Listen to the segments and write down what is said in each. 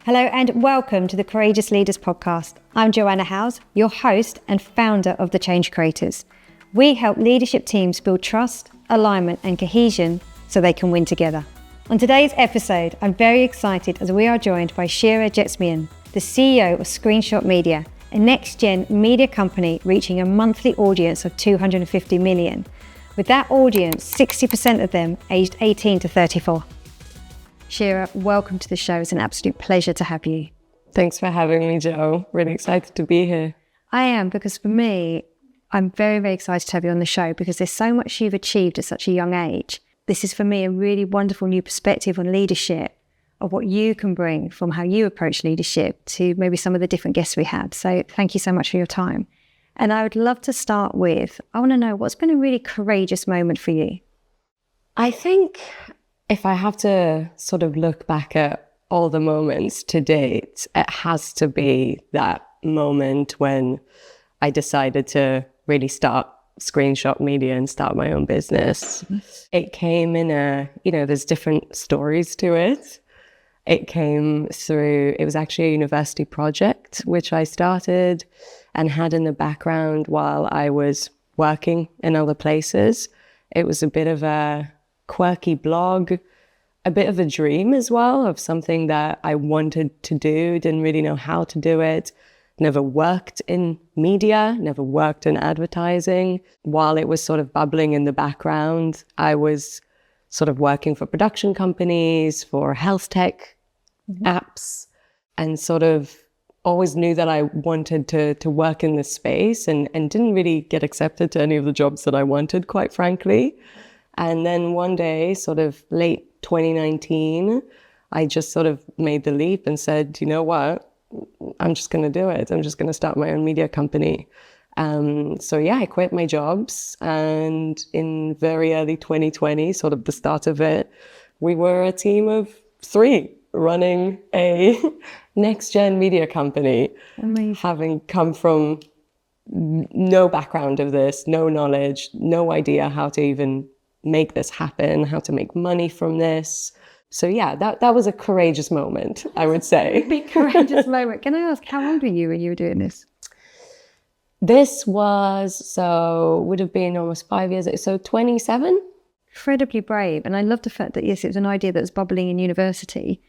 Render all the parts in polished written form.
Hello and welcome to the Courageous Leaders podcast. I'm Joanna Howes, your host and founder of The Change Creators. We help leadership teams build trust, alignment and cohesion so they can win together. On today's episode, I'm very excited as we are joined by Shira Jeczmien, the CEO of Screenshot Media, a next-gen media company reaching a monthly audience of 250 million. With that audience, 60% of them aged 18 to 34. Shira, welcome to the show. It's an absolute pleasure to have you. Thanks for having me, Jo. Really excited to be here. I am, because for me, I'm very, very excited to have you on the show because there's so much you've achieved at such a young age. This is, for me, a really wonderful new perspective on leadership, of what you can bring from how you approach leadership to maybe some of the different guests we had. So thank you so much for your time. And I would love to start with, I want to know, what's been a really courageous moment for you? I think if I have to sort of look back at all the moments to date, it has to be that moment when I decided to really start Screenshot Media and start my own business. It came in there's different stories to it. It came through, it was actually a university project, which I started and had in the background while I was working in other places. It was a bit of a quirky blog, a bit of a dream as well, of something that I wanted to do, didn't really know how to do it. Never worked in media, never worked in advertising. While it was sort of bubbling in the background, I was sort of working for production companies, for health tech apps, and sort of always knew that I wanted to work in this space and didn't really get accepted to any of the jobs that I wanted, quite frankly. And then one day, sort of late 2019, I just sort of made the leap and said, you know what? I'm just going to do it. I'm just going to start my own media company. I quit my jobs. And in very early 2020, sort of the start of it, we were a team of 3 running a next-gen media company. Amazing. Having come from no background of this, no knowledge, no idea how to even make this happen, how to make money from this. So yeah, that was a courageous moment, I would say. A big courageous moment. Can I ask, how old were you when you were doing this? This would have been almost 5 years ago, so 27. Incredibly brave. And I love the fact that, yes, it was an idea that was bubbling in university.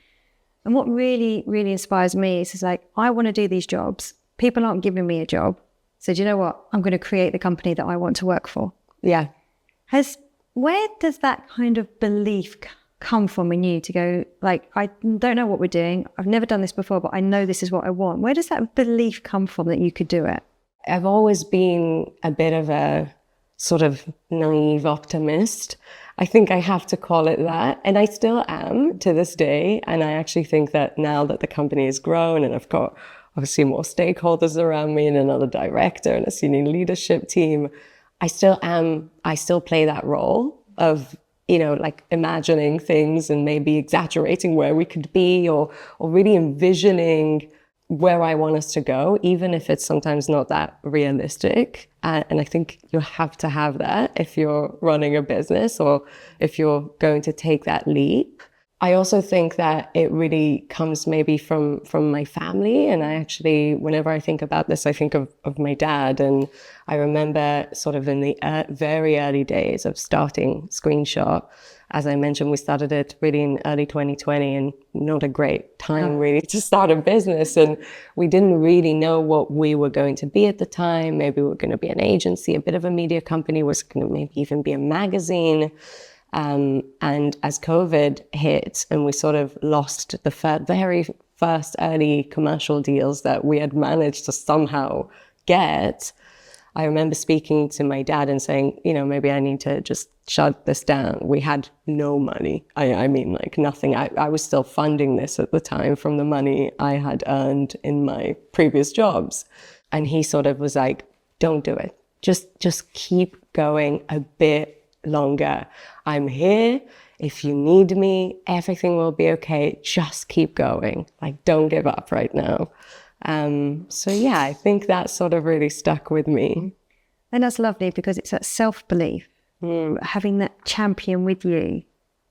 And what really, really inspires me is like, I want to do these jobs. People aren't giving me a job. So do you know what? I'm going to create the company that I want to work for. Yeah. Where does that kind of belief come from in you to go, like, I don't know what we're doing. I've never done this before, but I know this is what I want. Where does that belief come from that you could do it? I've always been a bit of a sort of naive optimist. I think I have to call it that. And I still am to this day. And I actually think that now that the company has grown and I've got obviously more stakeholders around me and another director and a senior leadership team, I still play that role of, like imagining things and maybe exaggerating where we could be or really envisioning where I want us to go, even if it's sometimes not that realistic. And I think you have to have that if you're running a business or if you're going to take that leap. I also think that it really comes maybe from my family. And I actually, whenever I think about this, I think of my dad. And I remember sort of in the very early days of starting Screenshot, as I mentioned, we started it really in early 2020 and not a great time really to start a business. And we didn't really know what we were going to be at the time. Maybe we were going to be an agency, a bit of a media company, was going to maybe even be a magazine. And as COVID hit and we sort of lost the very first early commercial deals that we had managed to somehow get, I remember speaking to my dad and saying, maybe I need to just shut this down. We had no money. I mean, like nothing. I was still funding this at the time from the money I had earned in my previous jobs. And he sort of was like, don't do it. Just keep going a bit longer. I'm here. If you need me, everything will be okay. Just keep going. Like, don't give up right now. I think that sort of really stuck with me. And that's lovely because it's that self-belief, having that champion with you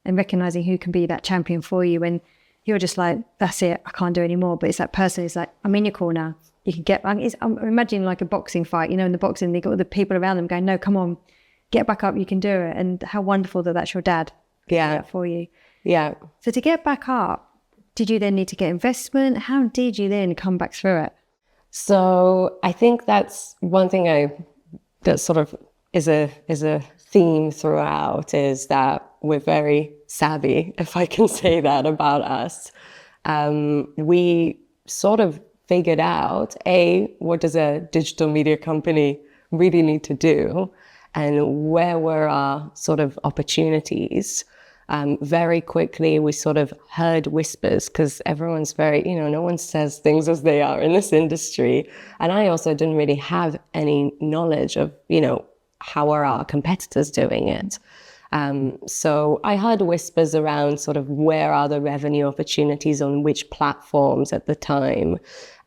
and recognizing who can be that champion for you. And you're just like, that's it, I can't do it anymore. But it's that person who's like, I'm in your corner. You can get back. I'm imagining like a boxing fight, in the boxing, they got all the people around them going, no, come on, get back up, you can do it. And how wonderful that that's your dad. Yeah. For you. Yeah. So to get back up, did you then need to get investment? How did you then come back through it? So I think that's one thing that sort of is a theme throughout, is that we're very savvy, if I can say that about us. We sort of figured out, what does a digital media company really need to do, and where were our sort of opportunities. Very quickly, we sort of heard whispers, because everyone's very, no one says things as they are in this industry. And I also didn't really have any knowledge of, how are our competitors doing it. So I heard whispers around sort of where are the revenue opportunities on which platforms at the time.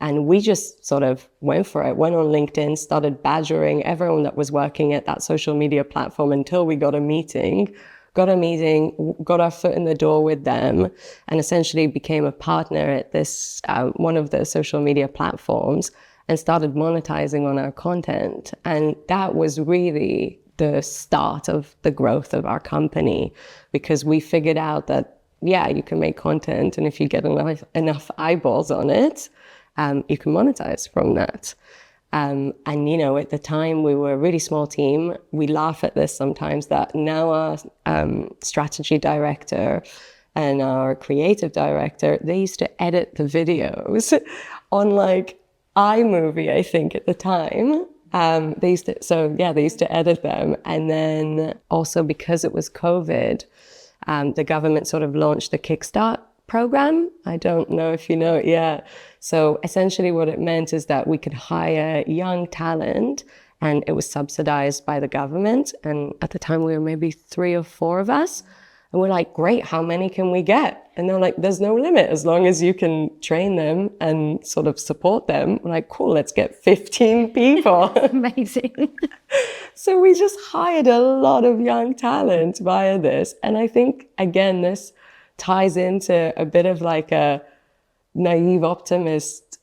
And we just sort of went for it, went on LinkedIn, started badgering everyone that was working at that social media platform until we got a meeting, got our foot in the door with them, and essentially became a partner at this, one of the social media platforms, and started monetizing on our content. And that was really the start of the growth of our company, because we figured out that, you can make content, and if you get enough eyeballs on it, you can monetize from that. And, at the time we were a really small team. We laugh at this sometimes, that now our strategy director and our creative director, they used to edit the videos on like iMovie, I think at the time. They used to edit them. And then also, because it was COVID, the government sort of launched the Kickstart program. I don't know if you know it yet. So essentially what it meant is that we could hire young talent, and it was subsidized by the government. And at the time we were maybe 3 or 4 of us. And we're like, great, how many can we get? And they're like, there's no limit, as long as you can train them and sort of support them. We're like, cool, let's get 15 people. Amazing. So we just hired a lot of young talent via this. And I think, again, this ties into a bit of like a naive optimist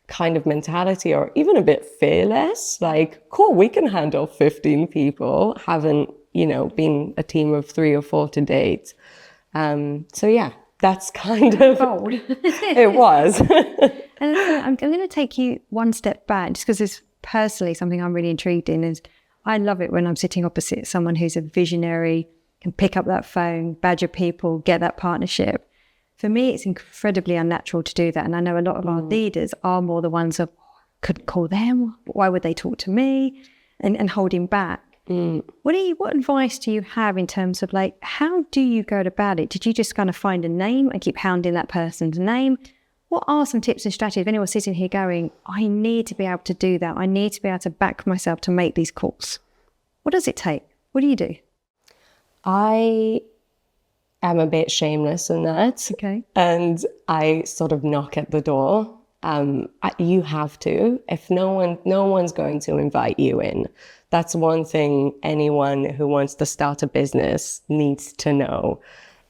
kind of mentality, or even a bit fearless. Like, cool, we can handle 15 people, haven't, been a team of 3 or 4 to date. So yeah, that's kind of bold. It was. And I'm going to take you one step back, just because it's personally something I'm really intrigued in. Is I love it when I'm sitting opposite someone who's a visionary, can pick up that phone, badger people, get that partnership. For me, it's incredibly unnatural to do that. And I know a lot of our leaders are more the ones of, couldn't call them, why would they talk to me? And holding back. What advice do you have in terms of like, how do you go about it? Did you just kind of find a name and keep hounding that person's name? What are some tips and strategies? If anyone's sitting here going, I need to be able to do that. I need to be able to back myself to make these calls. What does it take? What do you do? I am a bit shameless in that. Okay. And I sort of knock at the door. You have to. If no one's going to invite you in. That's one thing anyone who wants to start a business needs to know.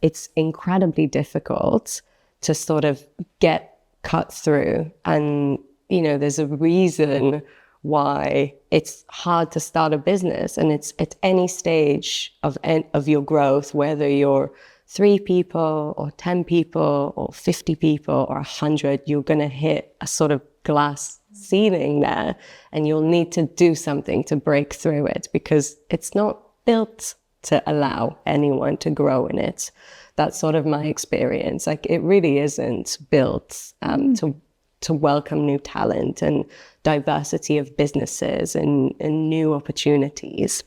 It's incredibly difficult to sort of get cut through. And, there's a reason why it's hard to start a business. And it's at any stage of your growth, whether you're 3 people or 10 people or 50 people or 100, you're going to hit a sort of glass ceiling there, and you'll need to do something to break through it, because it's not built to allow anyone to grow in it. That's sort of my experience. Like, it really isn't built to welcome new talent and diversity of businesses and new opportunities.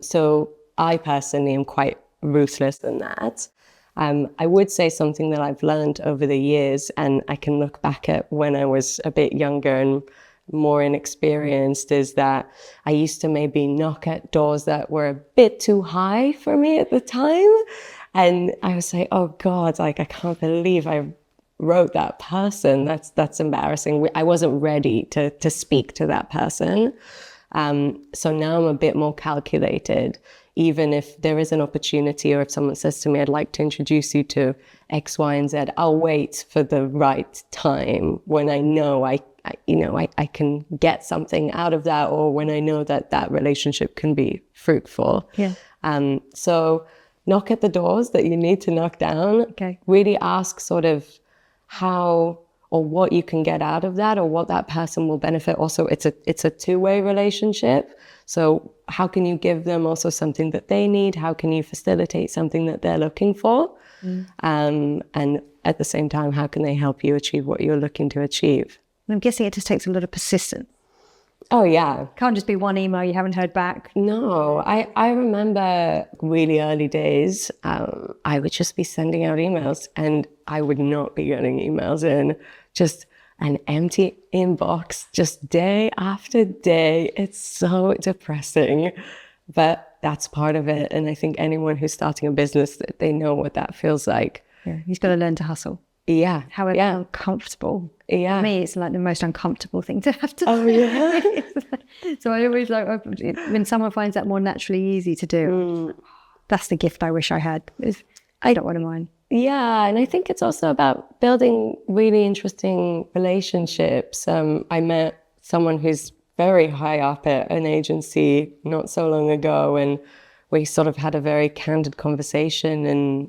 So I personally am quite ruthless in that. I would say something that I've learned over the years, and I can look back at when I was a bit younger and more inexperienced, is that I used to maybe knock at doors that were a bit too high for me at the time. And I would say, oh God, like, I can't believe I wrote that person. That's embarrassing. I wasn't ready to speak to that person. So now I'm a bit more calculated. even if there is an opportunity, or if someone says to me, I'd like to introduce you to X, Y, and Z, I'll wait for the right time when I know I can get something out of that, or when I know that that relationship can be fruitful. Yeah. So knock at the doors that you need to knock down. Okay. Really ask sort of how or what you can get out of that, or what that person will benefit. Also, it's a two-way relationship. So how can you give them also something that they need? How can you facilitate something that they're looking for? And at the same time, how can they help you achieve what you're looking to achieve? I'm guessing it just takes a lot of persistence. Oh, yeah. Can't just be one email you haven't heard back. No, I remember really early days, I would just be sending out emails and I would not be getting emails in. Just an empty inbox, just day after day. It's so depressing, but that's part of it. And I think anyone who's starting a business, they know what that feels like. Yeah, you've got to learn to hustle. Yeah. However uncomfortable. Yeah. For me, it's like the most uncomfortable thing to have to do. Oh, yeah. So I always like, when someone finds that more naturally easy to do, that's the gift I wish I had. I don't want to mind. Yeah, and I think it's also about building really interesting relationships. I met someone who's very high up at an agency not so long ago, and we sort of had a very candid conversation and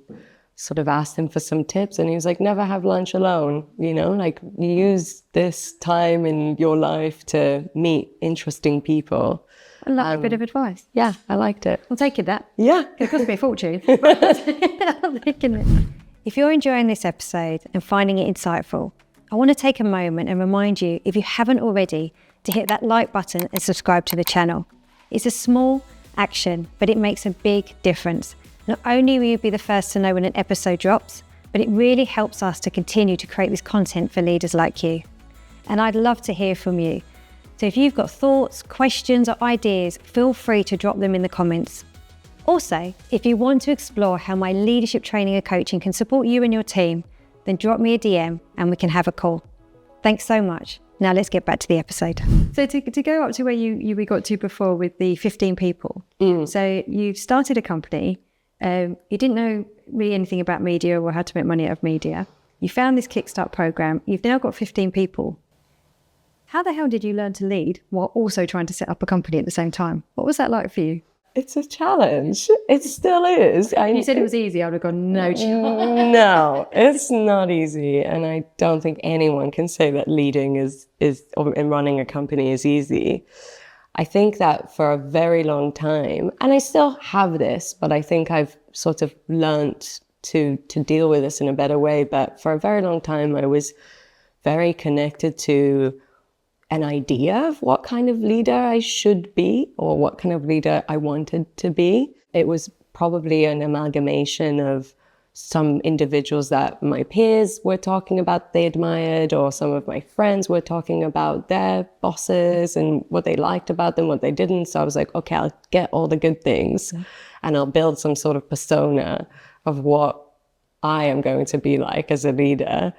sort of asked him for some tips, and he was like, never have lunch alone, like use this time in your life to meet interesting people. I like a bit of advice. Yeah, I liked it. I'll take it that. Yeah. It cost me a fortune. I'm taking it. If you're enjoying this episode and finding it insightful, I want to take a moment and remind you, if you haven't already, to hit that like button and subscribe to the channel. It's a small action, but it makes a big difference. Not only will you be the first to know when an episode drops, but it really helps us to continue to create this content for leaders like you. And I'd love to hear from you. So if you've got thoughts, questions, or ideas, feel free to drop them in the comments. Also, if you want to explore how my leadership training and coaching can support you and your team, then drop me a DM and we can have a call. Thanks so much. Now let's get back to the episode. So to go up to where we got to before with the 15 people. So you started a company. You didn't know really anything about media or how to make money out of media. You found this Kickstart program. You've now got 15 people. How the hell did you learn to lead while also trying to set up a company at the same time? What was that like for you? It's a challenge. It still is. You said it was easy. I would have gone, no chance. No, it's not easy. And I don't think anyone can say that leading and running a company is easy. I think that for a very long time, and I still have this, but I think I've sort of learned to deal with this in a better way. But for a very long time, I was very connected to an idea of what kind of leader I should be, or what kind of leader I wanted to be. It was probably an amalgamation of some individuals that my peers were talking about they admired, or some of my friends were talking about their bosses and what they liked about them, what they didn't. So I was like, okay, I'll get all the good things and I'll build some sort of persona of what I am going to be like as a leader.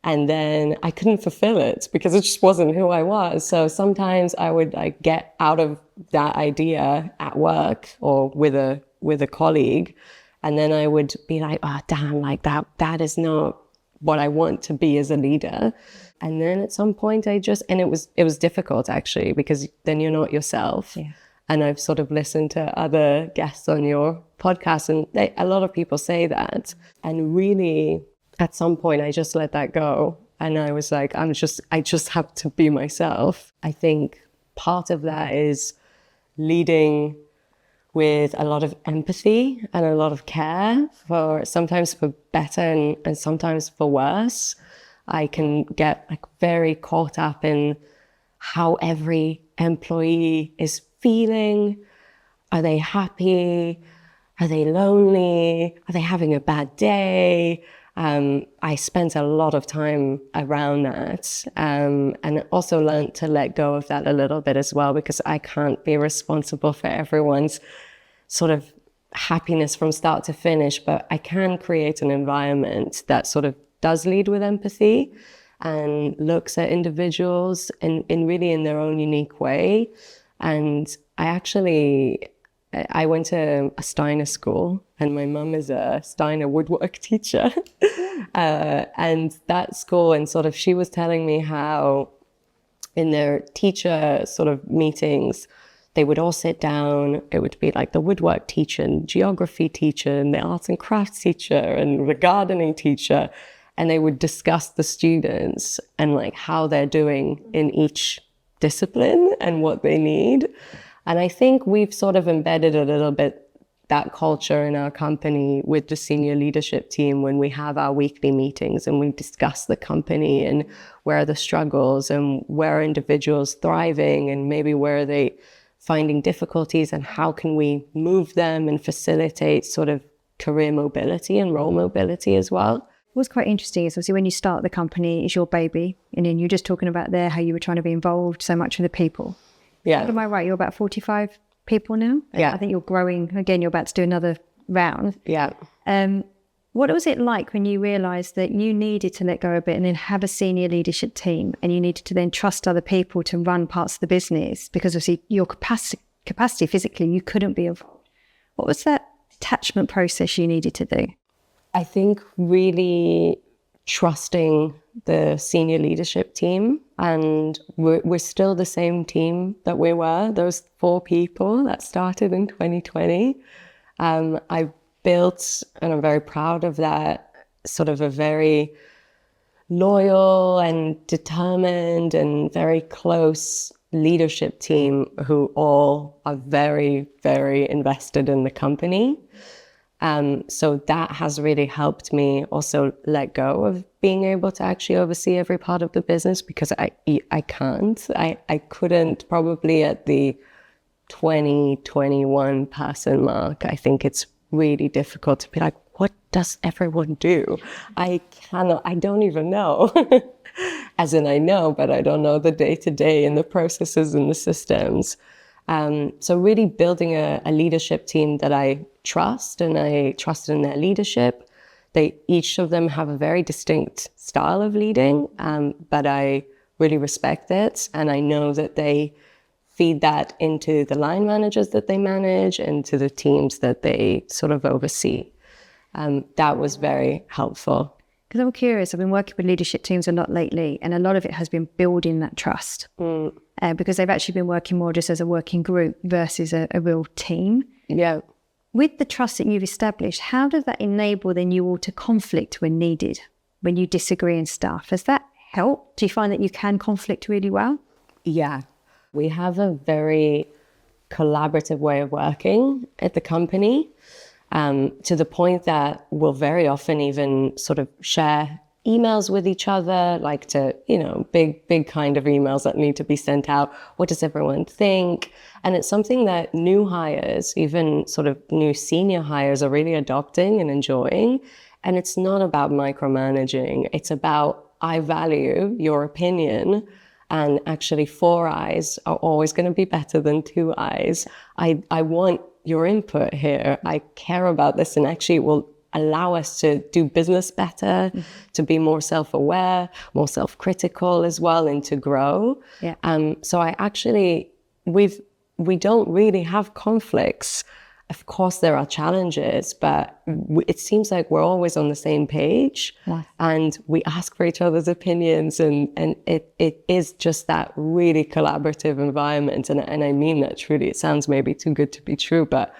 And then I couldn't fulfill it because it just wasn't who I was. So sometimes I would get out of that idea at work or with a colleague. And then I would be like, oh, damn, that is not what I want to be as a leader. And then at some point and it was difficult actually, because then you're not yourself. Yeah. And I've sort of listened to other guests on your podcast, and a lot of people say that. And really, at some point, I just let that go. And I was like, I just have to be myself. I think part of that is leading with a lot of empathy and a lot of care, sometimes for better and sometimes for worse. I can get very caught up in how every employee is feeling. Are they happy? Are they lonely? Are they having a bad day? I spent a lot of time around that, and also learned to let go of that a little bit as well, because I can't be responsible for everyone's sort of happiness from start to finish, but I can create an environment that sort of does lead with empathy and looks at individuals in really in their own unique way. And I actually I went to a Steiner school, and my mum is a Steiner woodwork teacher. And that school, and sort of she was telling me how in their teacher sort of meetings, they would all sit down. It would be like the woodwork teacher and geography teacher and the arts and crafts teacher and the gardening teacher. And they would discuss the students and like how they're doing in each discipline and what they need. And I think we've sort of embedded a little bit that culture in our company with the senior leadership team when we have our weekly meetings and we discuss the company and where are the struggles and where are individuals thriving and maybe where are they finding difficulties and how can we move them and facilitate sort of career mobility and role mobility as well. What's quite interesting is obviously when you start the company, it's your baby, and then you're just talking about there how you were trying to be involved so much with the people. Yeah. What am I right? You're about 45 people now? Yeah. I think you're growing. Again, you're about to do another round. Yeah. What was it like when you realised that you needed to let go a bit and then have a senior leadership team and you needed to then trust other people to run parts of the business because obviously your capacity physically, you couldn't be involved. What was that attachment process you needed to do? I think really trusting the senior leadership team, and we're still the same team that we were, those 4 people that started in 2020. I built, and I'm very proud of that, sort of a very loyal and determined and very close leadership team who all are very, very invested in the company. So that has really helped me also let go of being able to actually oversee every part of the business because I can't. I couldn't probably at the 21 person mark. I think it's really difficult to be like, what does everyone do? I don't even know. As in I know, but I don't know the day-to-day and the processes and the systems. So really building a leadership team that I trust, and I trust in their leadership. Each of them have a very distinct style of leading, but I really respect it. And I know that they feed that into the line managers that they manage and to the teams that they sort of oversee. That was very helpful. Because I'm curious, I've been working with leadership teams a lot lately, and a lot of it has been building that trust. Because they've actually been working more just as a working group versus a real team. Yeah. With the trust that you've established, how does that enable then you all to conflict when needed, when you disagree and stuff? Has that helped? Do you find that you can conflict really well? Yeah. We have a very collaborative way of working at the company, to the point that we'll very often even sort of share emails with each other, like to, big kind of emails that need to be sent out. What does everyone think? And it's something that new hires, even sort of new senior hires, are really adopting and enjoying. And it's not about micromanaging. It's about, I value your opinion. And actually 4 eyes are always going to be better than 2 eyes. I want your input here. I care about this, and actually it will allow us to do business better, to be more self-aware, more self-critical as well, and to grow. Yeah. So we don't really have conflicts. Of course, there are challenges, but it seems like we're always on the same page. Yeah. And we ask for each other's opinions, and it is just that really collaborative environment. And I mean that truly. It sounds maybe too good to be true, but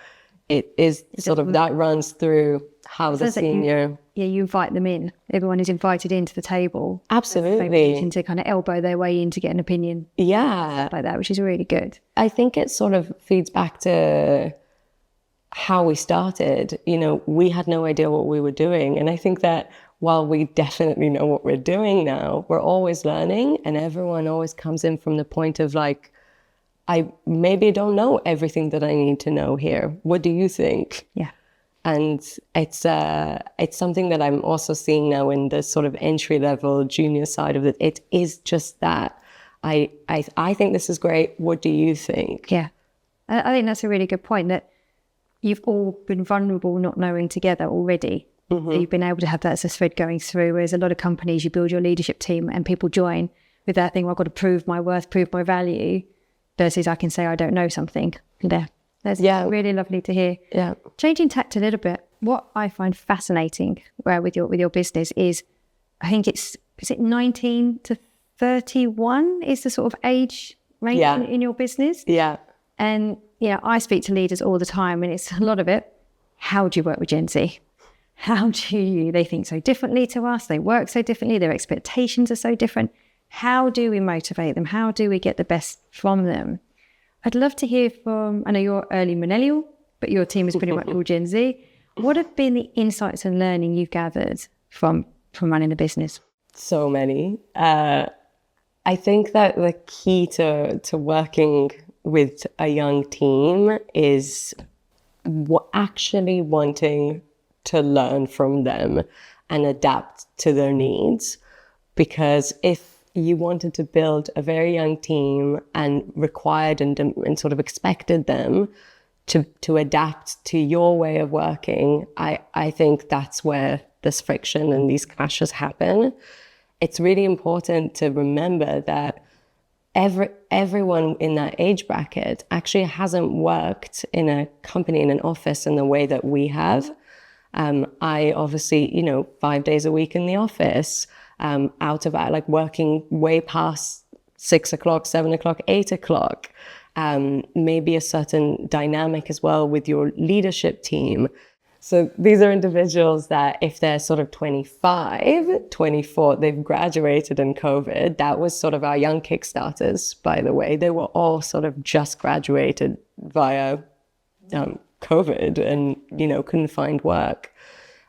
it is sort of that runs through how the senior... you invite them in. Everyone is invited into the table. Absolutely. To kind of elbow their way in to get an opinion. Yeah. Like that, which is really good. I think it sort of feeds back to how we started. We had no idea what we were doing. And I think that while we definitely know what we're doing now, we're always learning, and everyone always comes in from the point of like, I maybe don't know everything that I need to know here. What do you think? Yeah. And it's something that I'm also seeing now in the sort of entry level junior side of it. It is just that I think this is great. What do you think? Yeah. I think that's a really good point, that you've all been vulnerable not knowing together already. Mm-hmm. So you've been able to have that as a thread going through, whereas a lot of companies, you build your leadership team and people join with that thing, well, I've got to prove my worth, prove my value, versus I can say I don't know something. Yeah. That's really lovely to hear. Yeah. Changing tact a little bit, what I find fascinating with your business is, I think is it 19 to 31 is the sort of age range in your business? Yeah. And, I speak to leaders all the time, and it's a lot of it. How do you work with Gen Z? They think so differently to us. They work so differently. Their expectations are so different. How do we motivate them? How do we get the best from them? I'd love to hear from, I know you're early millennial, but your team is pretty much all Gen Z. What have been the insights and learning you've gathered from running the business? So many. I think that the key to working with a young team is actually wanting to learn from them and adapt to their needs. Because if you wanted to build a very young team and required and sort of expected them to adapt to your way of working, I think that's where this friction and these clashes happen. It's really important to remember that everyone in that age bracket actually hasn't worked in a company, in an office in the way that we have. I obviously, 5 days a week in the office, out of like working way past 6 o'clock, 7 o'clock, 8 o'clock. Maybe a certain dynamic as well with your leadership team. So these are individuals that if they're sort of 25, 24, they've graduated in COVID. That was sort of our young Kickstarters, by the way. They were all sort of just graduated via COVID and, couldn't find work.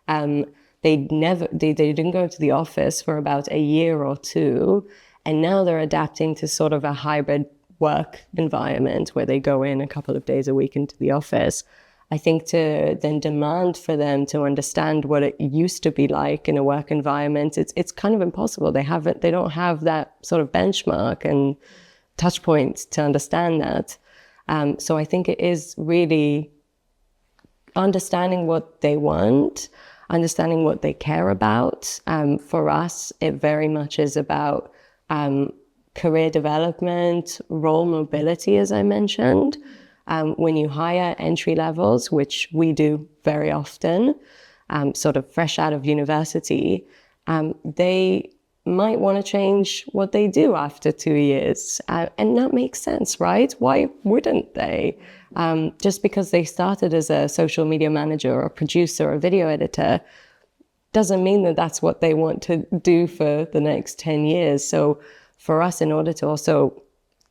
They didn't go to the office for about a year or two. And now they're adapting to sort of a hybrid work environment where they go in a couple of days a week into the office. I think to then demand for them to understand what it used to be like in a work environment, it's kind of impossible. They don't have that sort of benchmark and touch point to understand that. So I think it is really understanding what they want, understanding what they care about. For us, it very much is about career development, role mobility, as I mentioned. When you hire entry levels, which we do very often, sort of fresh out of university, they might want to change what they do after 2 years. And that makes sense, right? Why wouldn't they? Just because they started as a social media manager or a producer or video editor doesn't mean that that's what they want to do for the next 10 years. So for us, in order to also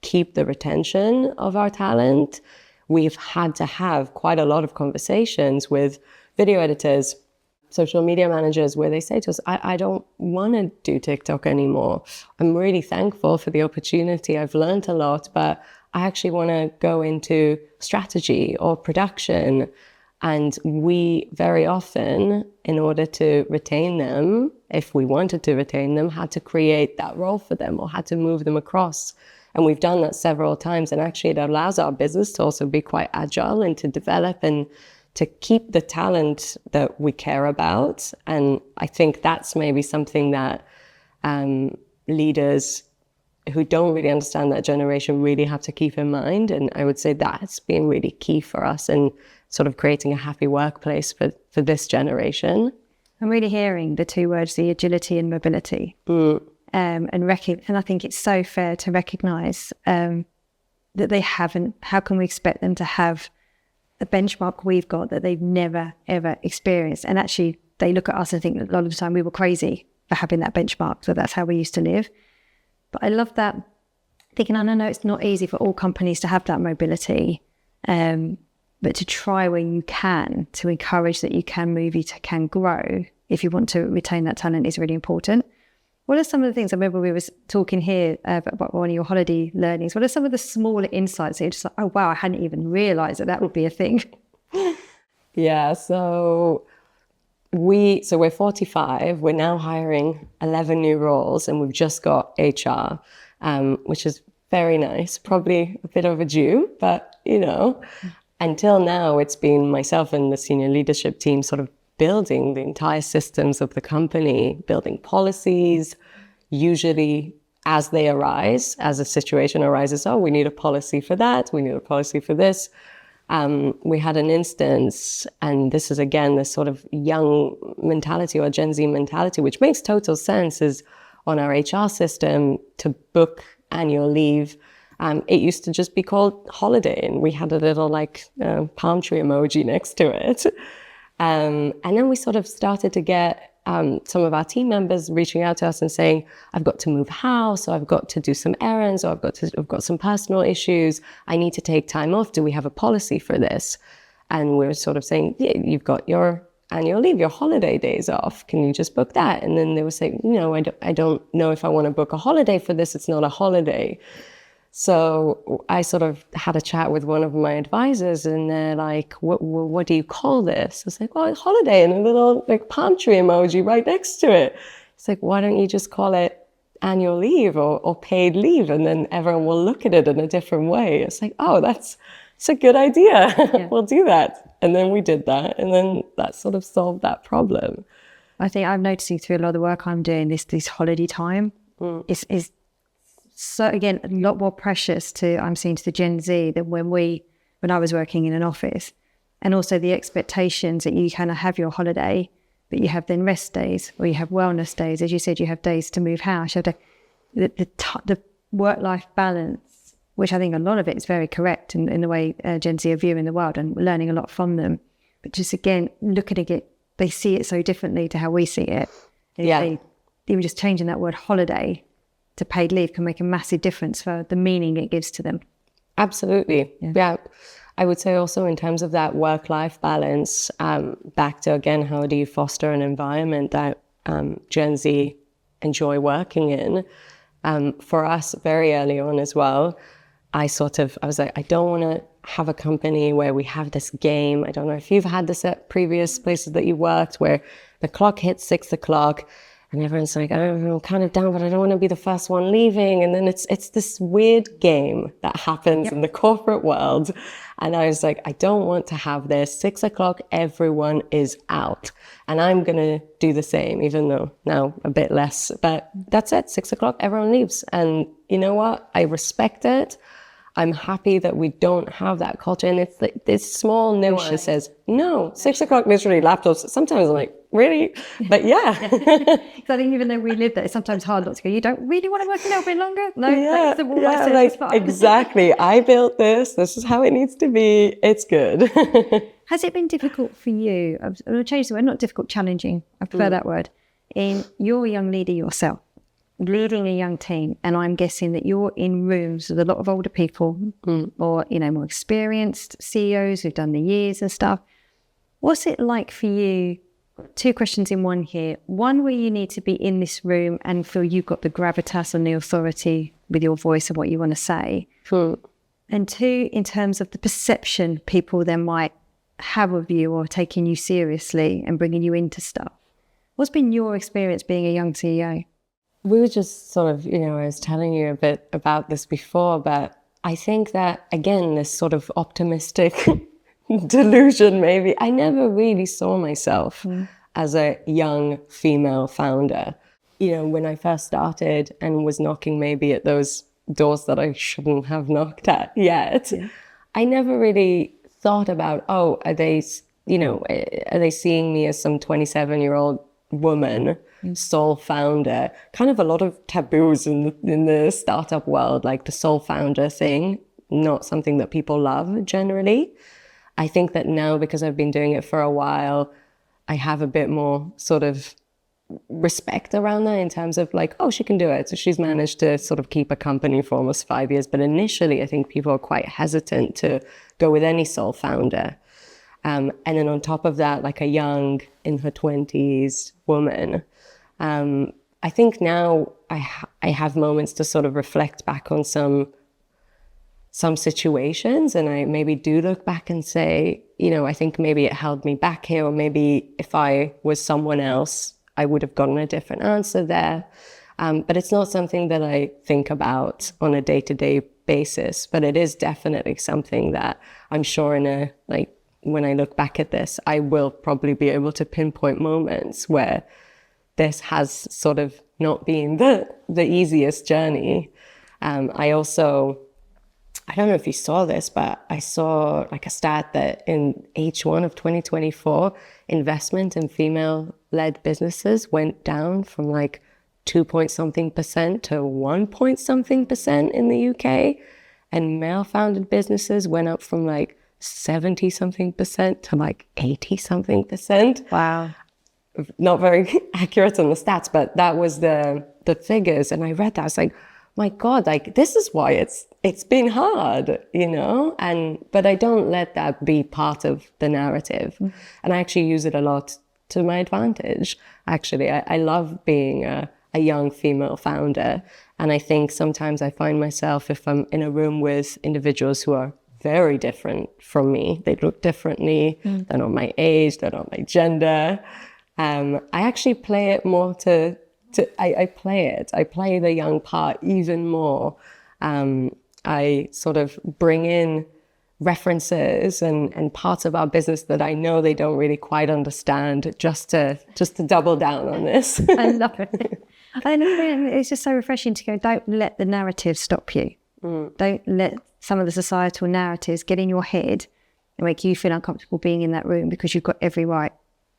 keep the retention of our talent, we've had to have quite a lot of conversations with video editors, social media managers, where they say to us, I don't want to do TikTok anymore. I'm really thankful for the opportunity. I've learned a lot, but I actually want to go into strategy or production. And we very often, in order to retain them, if we wanted to retain them, had to create that role for them or had to move them across. And we've done that several times. And actually it allows our business to also be quite agile and to develop and to keep the talent that we care about. And I think that's maybe something that leaders who don't really understand that generation really have to keep in mind. And I would say that's been really key for us in sort of creating a happy workplace for this generation. I'm really hearing the two words, the agility and mobility. And I think it's so fair to recognise that they haven't. How can we expect them to have a benchmark we've got that they've never, ever experienced? And actually, they look at us and think that a lot of the time we were crazy for having that benchmark. So that's how we used to live. But I love that, thinking, I know it's not easy for all companies to have that mobility, but to try where you can, to encourage that you can move, you can grow. If you want to retain that talent is really important. What are some of the things, I remember we were talking here about one of your holiday learnings, what are some of the smaller insights that you're just like, oh wow, I hadn't even realised that would be a thing? Yeah, so we're 45, we're now hiring 11 new roles and we've just got HR, which is very nice, probably a bit overdue, but until now it's been myself and the senior leadership team sort of building the entire systems of the company, building policies, usually as they arise, as a situation arises, we need a policy for that, we need a policy for this. We had an instance, and this is again this sort of young mentality or Gen Z mentality, which makes total sense, is on our HR system to book annual leave. It used to just be called holiday, and we had a little palm tree emoji next to it. And then we sort of started to get some of our team members reaching out to us and saying, I've got to move house, or I've got to do some errands, or I've got some personal issues. I need to take time off. Do we have a policy for this? And we were sort of saying, yeah, you've got your annual leave, your holiday days off. Can you just book that? And then they were saying, no, I don't know if I want to book a holiday for this. It's not a holiday. So I sort of had a chat with one of my advisors, and they're like, what do you call this? I was like, well, it's holiday, and a little palm tree emoji right next to it. It's like, why don't you just call it annual leave or paid leave? And then everyone will look at it in a different way. It's like, oh, that's a good idea. Yeah. We'll do that. And then we did that. And then that sort of solved that problem. I think I'm noticing through a lot of the work I'm doing, this holiday time is so, again, a lot more precious I'm seeing to the Gen Z than when I was working in an office. And also the expectations that you kind of have your holiday, but you have then rest days, or you have wellness days. As you said, you have days to move house. You have the work-life balance, which I think a lot of it is very correct in the way Gen Z are viewing the world, and learning a lot from them. But just, again, looking at it, they see it so differently to how we see it. Yeah. Even just changing that word holiday to paid leave can make a massive difference for the meaning it gives to them. Absolutely. Yeah. I would say also in terms of that work-life balance, back to, again, how do you foster an environment that Gen Z enjoy working in? For us, very early on as well, I was like, I don't want to have a company where we have this game. I don't know if you've had this at previous places that you worked, where the clock hits 6 o'clock, and everyone's like, I'm kind of down, but I don't want to be the first one leaving. And then it's this weird game that happens in the corporate world. And I was like, I don't want to have this. 6 o'clock, everyone is out. And I'm going to do the same, even though now a bit less. But that's it. 6 o'clock, everyone leaves. And you know what? I respect it. I'm happy that we don't have that culture. And it's like this small nuance says, no, 6 o'clock, literally laptops. Sometimes I'm like, really? But yeah. Because I think even though we live there, it's sometimes hard not to go, you don't really want to work a little bit longer? No, that's the rule I said, it's fine. Exactly. I built this. This is how it needs to be. It's good. Has it been difficult for you? I'm going to change the word, not difficult, challenging. I prefer that word. You're a young leader yourself, leading a young team, and I'm guessing that you're in rooms with a lot of older people or, more experienced CEOs who've done the years and stuff. What's it like for you? 2 questions in one here. One, where you need to be in this room and feel you've got the gravitas and the authority with your voice and what you want to say. And 2, in terms of the perception people then might have of you or taking you seriously and bringing you into stuff. What's been your experience being a young CEO? We were just sort of, I was telling you a bit about this before, but I think that, again, this sort of optimistic delusion, maybe, I never really saw myself as a young female founder. When I first started and was knocking maybe at those doors that I shouldn't have knocked at yet, I never really thought about, are they seeing me as some 27-year-old woman, sole founder? Kind of a lot of taboos in the startup world, like the sole founder thing, not something that people love generally. I think that now, because I've been doing it for a while, I have a bit more sort of respect around that in terms of like, she can do it. So she's managed to sort of keep a company for almost 5 years. But initially, I think people are quite hesitant to go with any sole founder. And then on top of that, like a young, in her 20s woman, I think now I have moments to sort of reflect back on some situations, and I maybe do look back and say, I think maybe it held me back here, or maybe if I was someone else, I would have gotten a different answer there. But it's not something that I think about on a day-to-day basis, but it is definitely something that I'm sure when I look back at this, I will probably be able to pinpoint moments where this has sort of not been the easiest journey. I also I don't know if you saw this, but I saw like a stat that in H1 of 2024, investment in female-led businesses went down from like 2-point-something% to 1-point-something% in the UK. And male-founded businesses went up from like 70-something% to like 80-something%. Wow. Not very accurate on the stats, but that was the figures. And I read that, I was like, my God, like this is why it's been hard, you know? But I don't let that be part of the narrative. And I actually use it a lot to my advantage. Actually, I love being a young female founder. And I think sometimes I find myself, if I'm in a room with individuals who are very different from me, they look differently, they're not my age, they're not my gender, I actually play it more I play the young part even more. I sort of bring in references and parts of our business that I know they don't really quite understand, just to double down on this. I love it. And it's just so refreshing to go, don't let the narrative stop you. Don't let some of the societal narratives get in your head and make you feel uncomfortable being in that room, because you've got every right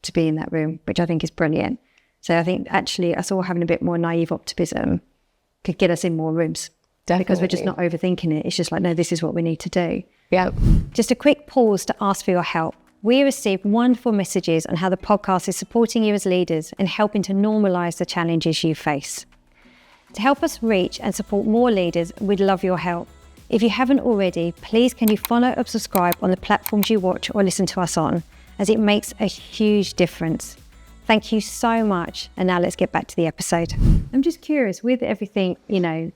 to be in that room, which I think is brilliant. So I think actually us all having a bit more naive optimism could get us in more rooms. Definitely. Because we're just not overthinking it. It's just like, no, this is what we need to do. Yeah. Just a quick pause to ask for your help. We received wonderful messages on how the podcast is supporting you as leaders and helping to normalise the challenges you face. To help us reach and support more leaders, we'd love your help. If you haven't already, please can you follow or subscribe on the platforms you watch or listen to us on, as it makes a huge difference. Thank you so much. And now let's get back to the episode. I'm just curious, with everything, you know,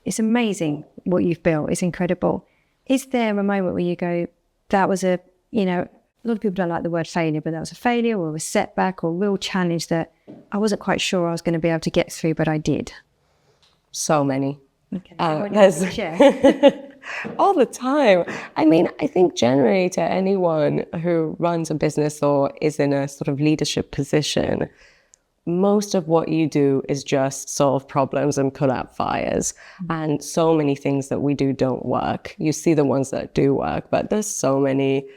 it's amazing what you've built. It's incredible. Is there a moment where you go, that was a lot of people don't like the word failure, but that was a failure or a setback or a real challenge that I wasn't quite sure I was going to be able to get through, but I did? So many. Okay. All the time. I mean, I think generally to anyone who runs a business or is in a sort of leadership position, most of what you do is just solve problems and put out fires. And so many things that we do don't work. You see the ones that do work, but there's so many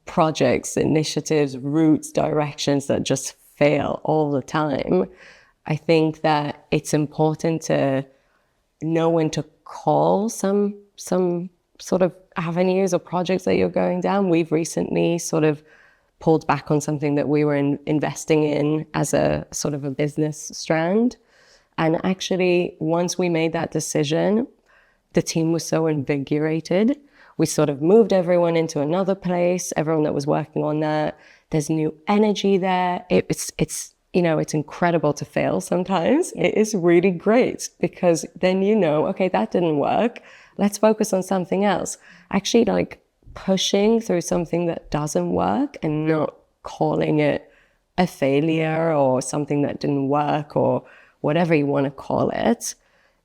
projects, initiatives, routes, directions that just fail all the time. I think that it's important to know when to call some sort of avenues or projects that you're going down. We've recently sort of pulled back on something that we were investing in as a sort of a business strand. And actually, once we made that decision, the team was so invigorated. We sort of moved everyone into another place, everyone that was working on that. There's new energy there. It's incredible to fail sometimes. It is really great, because then okay, that didn't work. Let's focus on something else. Actually, like pushing through something that doesn't work and not calling it a failure or something that didn't work or whatever you want to call it,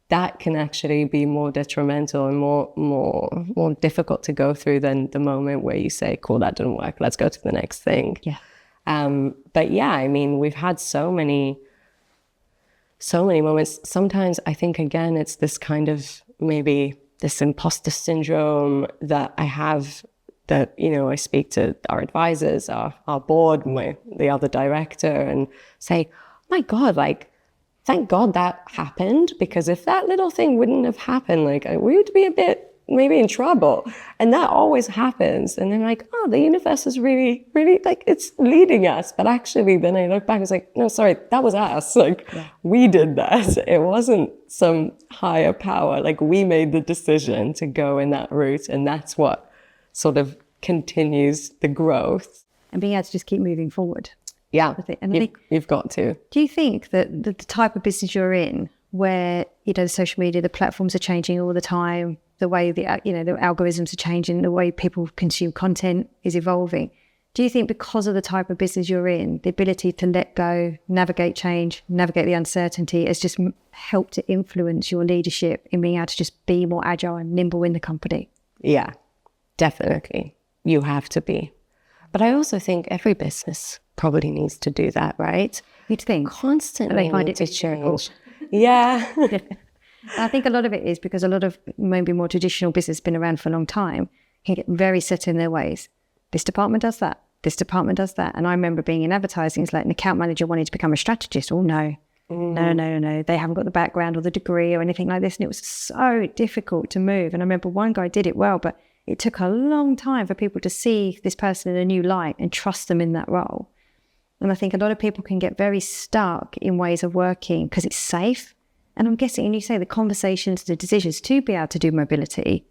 that can actually be more detrimental and more difficult to go through than the moment where you say, cool, that didn't work, let's go to the next thing. Yeah. But yeah, I mean, we've had so many moments. Sometimes I think, again, it's this kind of maybe this imposter syndrome that I have, that, I speak to our advisors, our board, the other director, and say, my God, like, thank God that happened, because if that little thing wouldn't have happened, like, we would be a bit maybe in trouble. And that always happens. And then like, oh, the universe is really, really, like, it's leading us. But actually, then I look back and it's like, no, sorry, that was us. Like, we did that. It wasn't some higher power. Like, we made the decision to go in that route. And that's what sort of continues the growth. And being able to just keep moving forward. Yeah, and you've got to. Do you think that the type of business you're in, where, the social media, the platforms are changing all the time, the way the algorithms are changing, the way people consume content is evolving. Do you think because of the type of business you're in, the ability to let go, navigate change, navigate the uncertainty has just helped to influence your leadership in being able to just be more agile and nimble in the company? Yeah, definitely. You have to be. But I also think every business probably needs to do that, right? You'd think. Constantly they find need it to change. Yeah. I think a lot of it is because a lot of maybe more traditional business been around for a long time can get very set in their ways. This department does that. This department does that. And I remember being in advertising, it's like an account manager wanting to become a strategist. Oh, no. No. They haven't got the background or the degree or anything like this. And it was so difficult to move. And I remember one guy did it well, but it took a long time for people to see this person in a new light and trust them in that role. And I think a lot of people can get very stuck in ways of working because it's safe. And I'm guessing, and you say the conversations, the decisions to be able to do mobility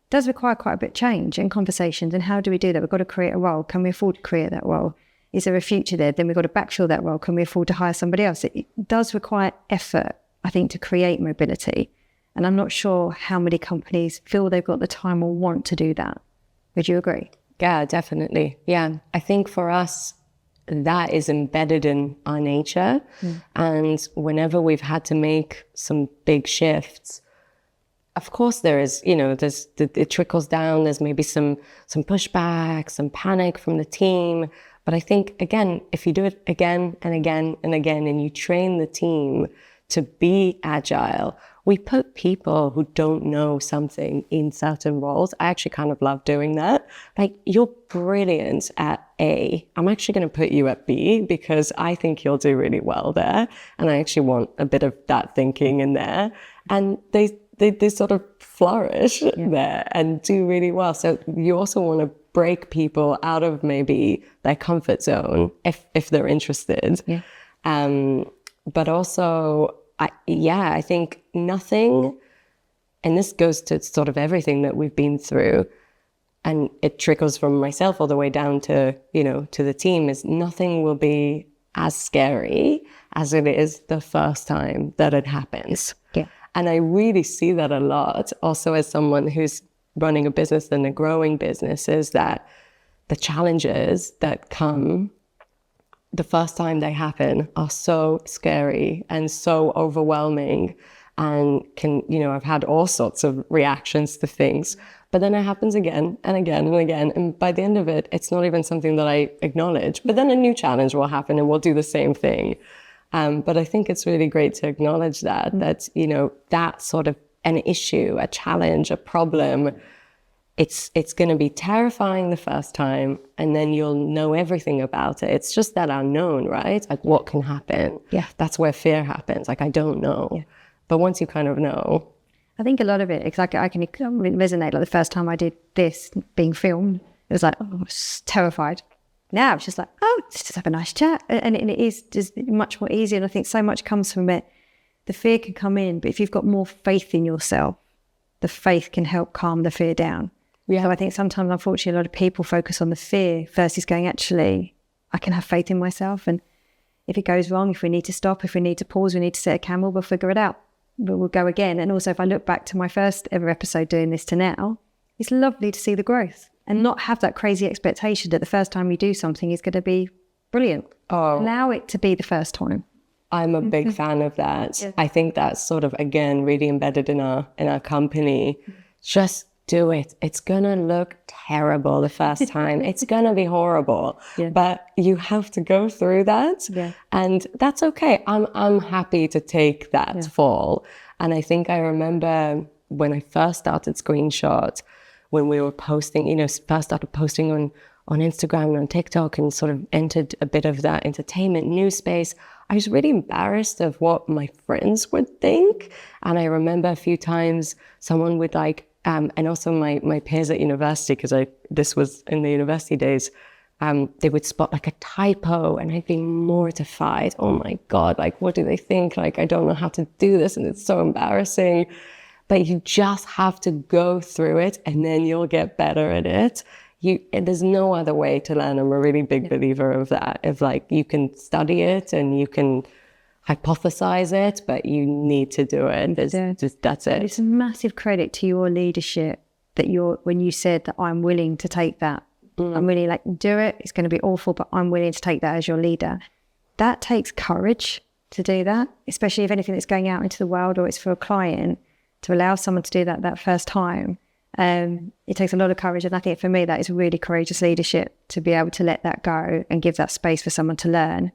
does require quite a bit of change and conversations. And how do we do that? We've got to create a role. Can we afford to create that role? Is there a future there? Then we've got to backfill that role. Can we afford to hire somebody else? It does require effort, I think, to create mobility. And I'm not sure how many companies feel they've got the time or want to do that. Would you agree? Yeah, definitely. Yeah. I think for us, that is embedded in our nature. And whenever we've had to make some big shifts, of course there is, it trickles down. There's maybe some pushback, some panic from the team. But I think, again, if you do it again and again and again, and you train the team to be agile, we put people who don't know something in certain roles. I actually kind of love doing that. Like, you're brilliant at A. I'm actually going to put you at B because I think you'll do really well there. And I actually want a bit of that thinking in there. And they sort of flourish there and do really well. So you also want to break people out of maybe their comfort zone if they're interested. But also, I think nothing, and this goes to sort of everything that we've been through, and it trickles from myself all the way down to, to the team, is nothing will be as scary as it is the first time that it happens. Yeah. And I really see that a lot also as someone who's running a business and a growing business, is that the challenges that come the first time they happen are so scary and so overwhelming, and I've had all sorts of reactions to things, but then it happens again and again and again. And by the end of it, it's not even something that I acknowledge, but then a new challenge will happen and we'll do the same thing. But I think it's really great to acknowledge that that sort of an issue, a challenge, a problem, it's going to be terrifying the first time, and then you'll know everything about it. It's just that unknown, right? Like, what can happen? Yeah. That's where fear happens. Like, I don't know. Yeah. But once you kind of know. I think a lot of it, exactly, I can resonate. Like, the first time I did this being filmed, it was like, I was terrified. Now it's just like, let's just have a nice chat. And it is just much more easy. And I think so much comes from it. The fear can come in, but if you've got more faith in yourself, the faith can help calm the fear down. Yeah. So I think sometimes, unfortunately, a lot of people focus on the fear versus going, actually, I can have faith in myself. And if it goes wrong, if we need to stop, if we need to pause, we need to set a camera, we'll figure it out. But we'll go again. And also, if I look back to my first ever episode doing this to now, it's lovely to see the growth and not have that crazy expectation that the first time you do something is going to be brilliant. Allow it to be the first time. I'm a big fan of that. Yeah. I think that's sort of, again, really embedded in our company. Just do it. It's going to look terrible the first time. It's going to be horrible. Yeah. But you have to go through that. Yeah. And that's okay. I'm happy to take that fall. And I think I remember when I first started Screenshot, when we were posting, first started posting on Instagram and on TikTok and sort of entered a bit of that entertainment news space, I was really embarrassed of what my friends would think. And I remember a few times someone would and also my peers at university, because this was in the university days, they would spot like a typo and I'd be mortified. Oh my God, what do they think? I don't know how to do this and it's so embarrassing. But you just have to go through it and then you'll get better at it. There's no other way to learn. I'm a really big believer of that. You can study it and you can hypothesize it, but you need to do it. That's it. It's a massive credit to your leadership that when you said that I'm willing to take that. I'm really do it. It's going to be awful, but I'm willing to take that as your leader. That takes courage to do that, especially if anything that's going out into the world or it's for a client, to allow someone to do that first time. It takes a lot of courage. And I think for me, that is really courageous leadership, to be able to let that go and give that space for someone to learn.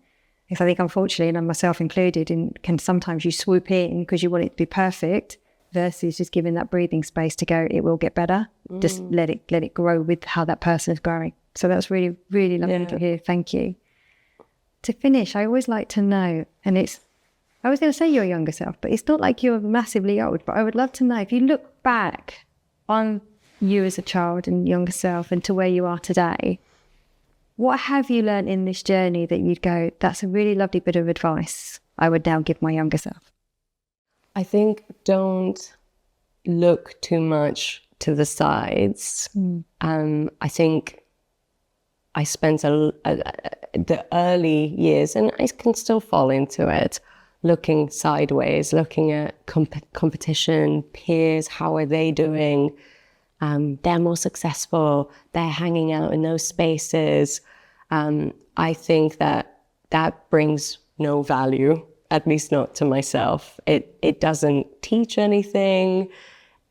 Because I think, unfortunately, and myself included, can sometimes you swoop in because you want it to be perfect versus just giving that breathing space to go, it will get better. Just let it grow with how that person is growing. So that's really, really lovely to hear. Thank you. To finish, I always like to know, and I was going to say your younger self, but it's not like you're massively old, but I would love to know, if you look back on you as a child and younger self and to where you are today, what have you learned in this journey that you'd go, that's a really lovely bit of advice I would now give my younger self? I think don't look too much to the sides. I think I spent the early years, and I can still fall into it, looking sideways, looking at competition, peers, how are they doing? They're more successful, they're hanging out in those spaces. I think that brings no value, at least not to myself. It doesn't teach anything.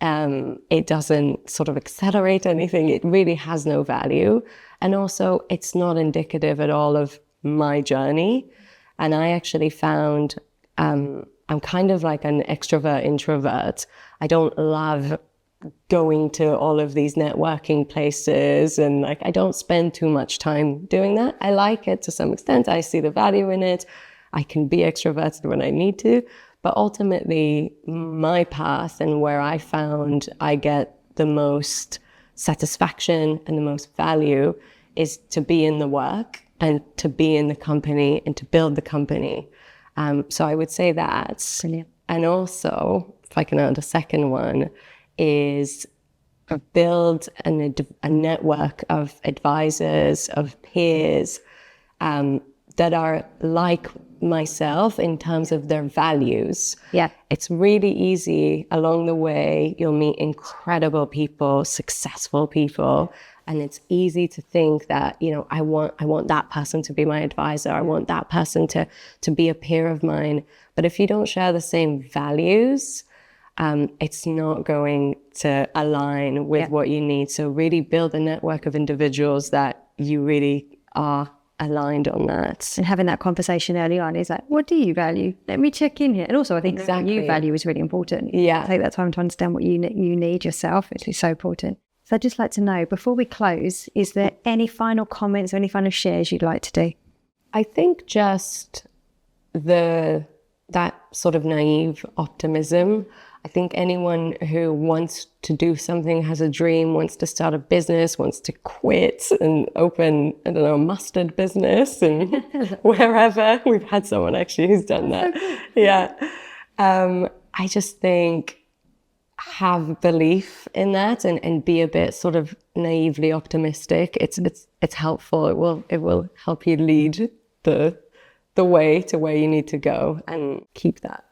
It doesn't sort of accelerate anything. It really has no value. And also, it's not indicative at all of my journey. And I actually found I'm kind of like an extrovert introvert. I don't love going to all of these networking places, and like I don't spend too much time doing that. I like it to some extent. I see the value in it. I can be extroverted when I need to, but ultimately my path and where I found I get the most satisfaction and the most value is to be in the work and to be in the company and to build the company. So I would say that. Brilliant. And also, if I can add a second one, is build a network of advisors, of peers that are like myself in terms of their values. Yeah. It's really easy along the way. You'll meet incredible people, successful people, and it's easy to think that, you know, I want that person to be my advisor. I want that person to be a peer of mine. But if you don't share the same values, it's not going to align with what you need. So really build a network of individuals that you really are aligned on that. And having that conversation early on is like, what do you value? Let me check in here. And also, I think what you value is really important. Yeah. Take that time to understand what you need yourself. It's so important. So I'd just like to know, before we close, is there any final comments or any final shares you'd like to do? I think just that sort of naive optimism. I think anyone who wants to do something, has a dream, wants to start a business, wants to quit and open, I don't know, a mustard business and wherever. We've had someone actually who's done that. Yeah. I just think have belief in that and be a bit sort of naively optimistic. It's helpful. It will help you lead the way to where you need to go, and keep that.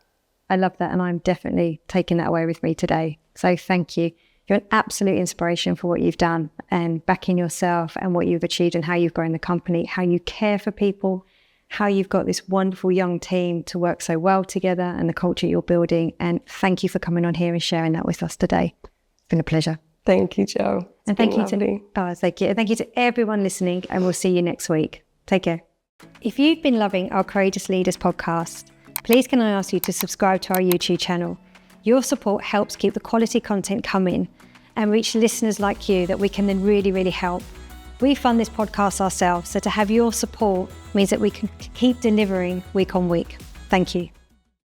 I love that, and I'm definitely taking that away with me today. So thank you. You're an absolute inspiration for what you've done and backing yourself and what you've achieved and how you've grown the company, how you care for people, how you've got this wonderful young team to work so well together, and the culture you're building. And thank you for coming on here and sharing that with us today. It's been a pleasure. Thank you, Jo. And thank you to everyone listening, and we'll see you next week. Take care. If you've been loving our Courageous Leaders podcast, please can I ask you to subscribe to our YouTube channel. Your support helps keep the quality content coming and reach listeners like you that we can then really, really help. We fund this podcast ourselves, so to have your support means that we can keep delivering week on week. Thank you.